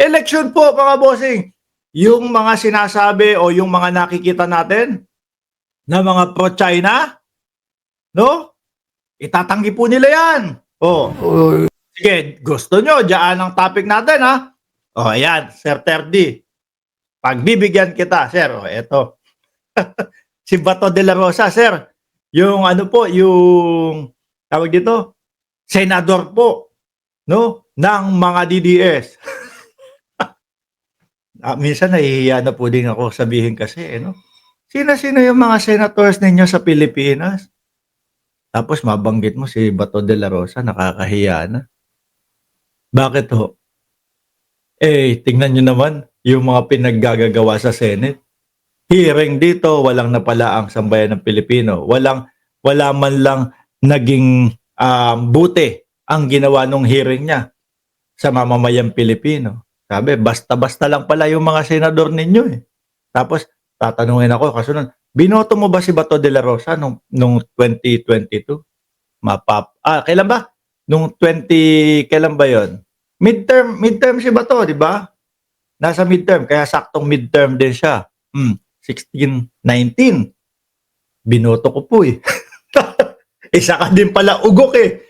Eleksyon po mga bossing. Yung mga sinasabi o yung mga nakikita natin na mga pro-China, no? Itatanggi po nila yan. Oh, sige, gusto nyo, diyan ang topic natin ha. Oh, ayan, Sir Terdy. Pagbibigyan kita, sir. Oh, eto. Si Bato de la Rosa, sir. Yung ano po, yung tawag dito, senador po, no? Ng mga DDS. Minsan nahihiya na po din ako sabihin kasi, no? Sino-sino yung mga senators ninyo sa Pilipinas? Tapos mabanggit mo si Bato de la Rosa, nakakahiya na. Bakit ho? Tingnan nyo naman yung mga pinaggagawa sa Senate. Hearing dito, walang napalaang sambayan ng Pilipino. Wala man lang naging buti ang ginawa nung hearing niya sa mamamayang Pilipino. Sabi, basta-basta lang pala yung mga senador ninyo eh. Tapos, tatanungin ako, kasunod, binoto mo ba si Bato de la Rosa nung 2022? Kailan ba? Nung kailan ba yon? Midterm si Bato, di ba? Nasa midterm, kaya saktong midterm din siya. 16, 19. Binoto ko po eh. Isa ka din pala ugok eh.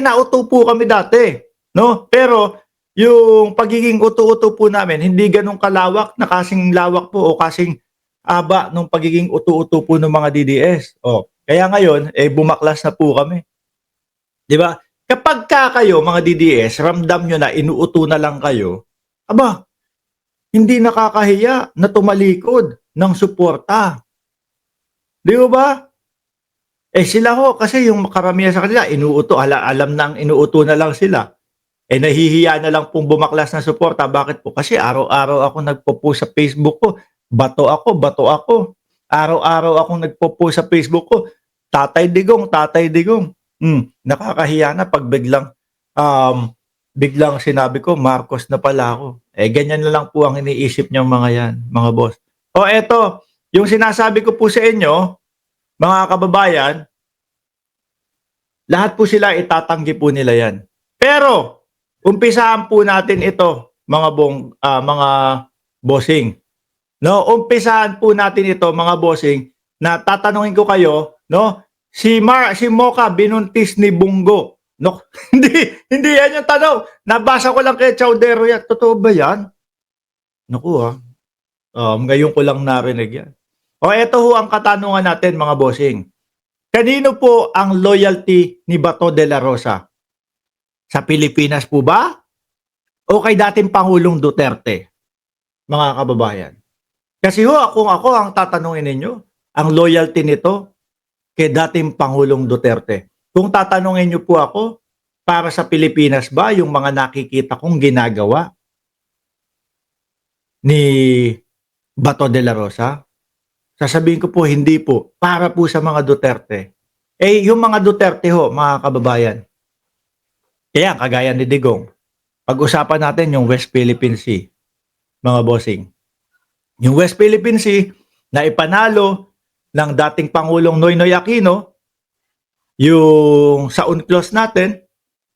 Nauto po kami dati. No? Pero, yung pagiging uto-uto po namin, hindi ganun kalawak na kasing lawak po o kasing aba nung pagiging uto-uto po ng mga DDS. Kaya ngayon, bumaklas na po kami. Di ba? Kapag kayo, mga DDS, ramdam nyo na inuuto na lang kayo, aba, hindi nakakahiya na tumalikod ng suporta. Di ba? Sila ho, kasi yung karamihan sa kanila, inuuto, alam nang inuuto na lang sila. Nahihiya na lang pong bumaklas ng suporta. Bakit po? Kasi araw-araw ako nagpo-post sa Facebook ko, bato ako, bato ako. Araw-araw akong nagpo-post sa Facebook ko, Tatay Digong, Tatay Digong. Nakakahiya na pag biglang sinabi ko, Marcos na pala ako. Ganyan na lang po ang iniisip niyang mga yan, mga boss. Eto, yung sinasabi ko po sa inyo, mga kababayan, lahat po sila itatanggi po nila yan. Pero, umpisahan po natin ito, mga bossing. No, umpisahan po natin ito, mga bossing, na tatanungin ko kayo, no? Si Mocha binuntis ni Bungo. No, hindi yan yung tanong. Nabasa ko lang kay Chaudero yan. Totoo ba yan? Naku ngayon ko lang narinig yan. Ito ho ang katanungan natin, mga bossing. Kanino po ang loyalty ni Bato de la Rosa? Sa Pilipinas po ba? O kay dating Pangulong Duterte? Mga kababayan. Kasi ho, kung ako ang tatanungin ninyo, ang loyalty nito kay dating Pangulong Duterte. Kung tatanungin nyo po ako, para sa Pilipinas ba yung mga nakikita kong ginagawa ni Bato de la Rosa? Sasabihin ko po, hindi po. Para po sa mga Duterte. Yung mga Duterte ho, mga kababayan. Kaya, kagaya ni Digong, pag-usapan natin yung West Philippine Sea, mga bossing. Yung West Philippine Sea na ipanalo ng dating Pangulong Noynoy Aquino, yung sa UNCLOS natin,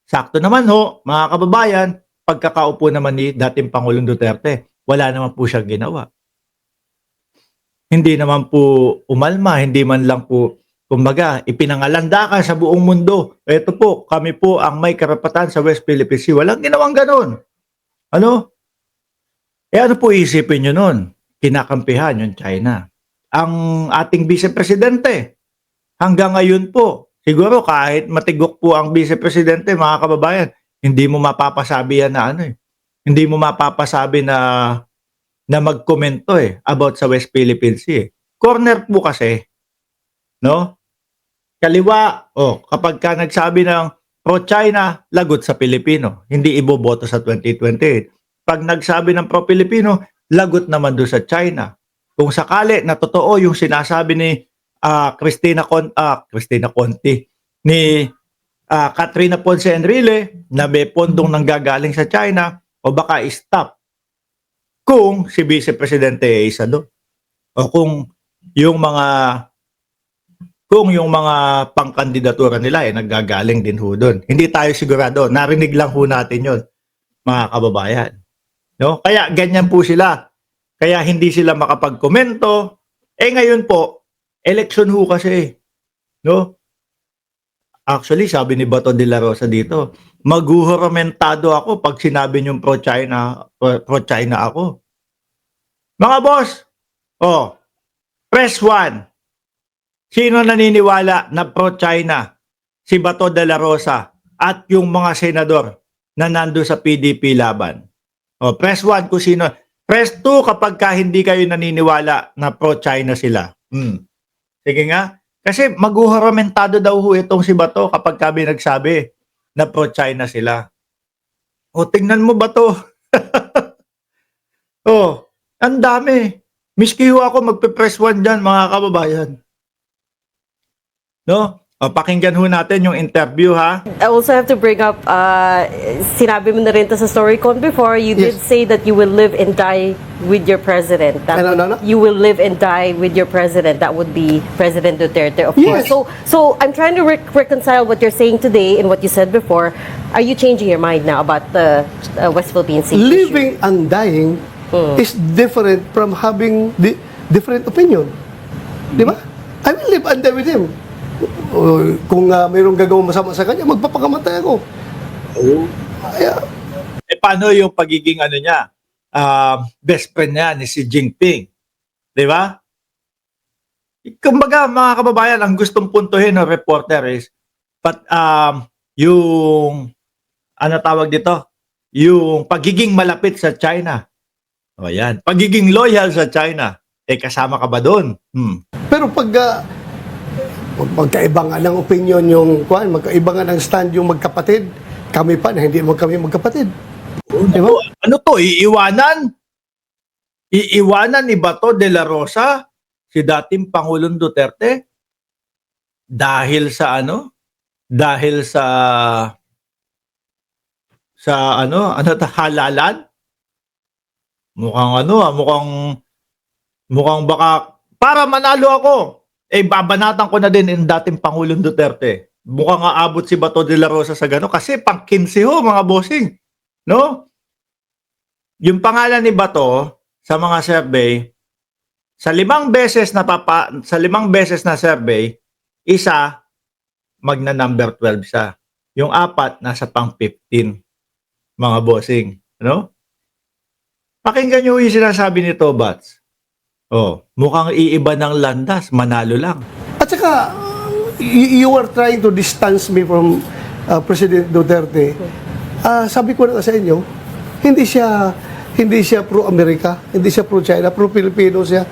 sakto naman ho, mga kababayan, pagkakaupo naman ni dating Pangulong Duterte, wala naman po siyang ginawa. Hindi naman po umalma, hindi man lang po, kumbaga, ipinangalandakan sa buong mundo. Ito po, kami po ang may karapatan sa West Philippine Sea. Walang ginawang ganun. Ano? Ano po isipin nyo nun? Kinakampihan yung China. Ang ating vice-presidente, hanggang ngayon po, siguro kahit matigok po ang vice-presidente, mga kababayan, hindi mo mapapasabi yan na hindi mo mapapasabi na magkomento about sa West Philippine Sea. Corner po kasi, no? Kaliwa, kapag ka nagsabi ng pro-China, lagot sa Pilipino. Hindi iboboto sa 2028. Pag nagsabi ng pro-Pilipino, lagot naman doon sa China. Kung sakali na totoo yung sinasabi ni Cristina Conti, ni Katrina Ponce Enrile, na may pondong nanggagaling sa China, o baka stop kung si Vice Presidente isa doon. O kung yung mga pangkandidatura nila naggagaling din ho doon. Hindi tayo sigurado. Narinig lang ho natin yun, mga kababayan. No? Kaya ganyan po sila. Kaya hindi sila makapagkomento. Ngayon po, election ho kasi. No? Actually, sabi ni Bato de la Rosa dito, maghuhuramentado ako pag sinabi niyong pro-China ako. Mga boss, press 1. Sino naniniwala na pro-China? Si Bato de la Rosa at yung mga senador na nando sa PDP laban. Press 1 kung sino. Press 2 kapag hindi kayo naniniwala na pro-China sila. Sige nga. Kasi maghuhuramentado daw ho itong si Bato kapag kami nagsabi na pro-China sila. Tingnan mo Bato. Ang dami. Miski ho ako magpe-press 1 dyan mga kababayan. No? Pakinggan ho natin yung interview ha. I also have to bring up, sinabi mo na rin to sa StoryCon before, you did say that you will live and die with your president. No. You will live and die with your president. That would be President Duterte, of Yes. course. So I'm trying to reconcile what you're saying today and what you said before. Are you changing your mind now about the West Philippine Sea issue? Living and dying is different from having different opinion. Di ba? I will live and die with him. Kung mayroong gagawin masama sa kanya, magpapakamatay ako. Paano yung pagiging niya? Best friend niya ni Xi Jinping. Di ba? Kumbaga, mga kababayan, ang gustong puntuhin ng reporter is, yung, tawag dito? Yung pagiging malapit sa China. Yan. Pagiging loyal sa China. Kasama ka ba doon? Pero pag magkaiba nga ng opinion yung magkaiba nga ng stand yung magkapatid, kami pa na hindi mo kami magkapatid. Di ba? Ano to? Iiwanan? Iiwanan ni Bato de la Rosa si dating Pangulong Duterte dahil sa Dahil sa halalan? Mukhang baka para manalo ako. Babanatan ko na din yung dating Pangulong Duterte. Mukhang aabot si Bato de la Rosa sa gano'n kasi pang 15 ho mga bossing. No? Yung pangalan ni Bato sa mga survey, sa 5 beses na survey, isa magna number 12 siya. Yung 4 nasa pang 15 mga bossing, no? Pakinggan niyo yung sinasabi ni Tobats. Mukhang iiba ng landas, manalo lang. At saka, you are trying to distance me from President Duterte. Sabi ko na sa inyo, hindi siya pro-America, hindi siya pro-China, pro-Filipino siya.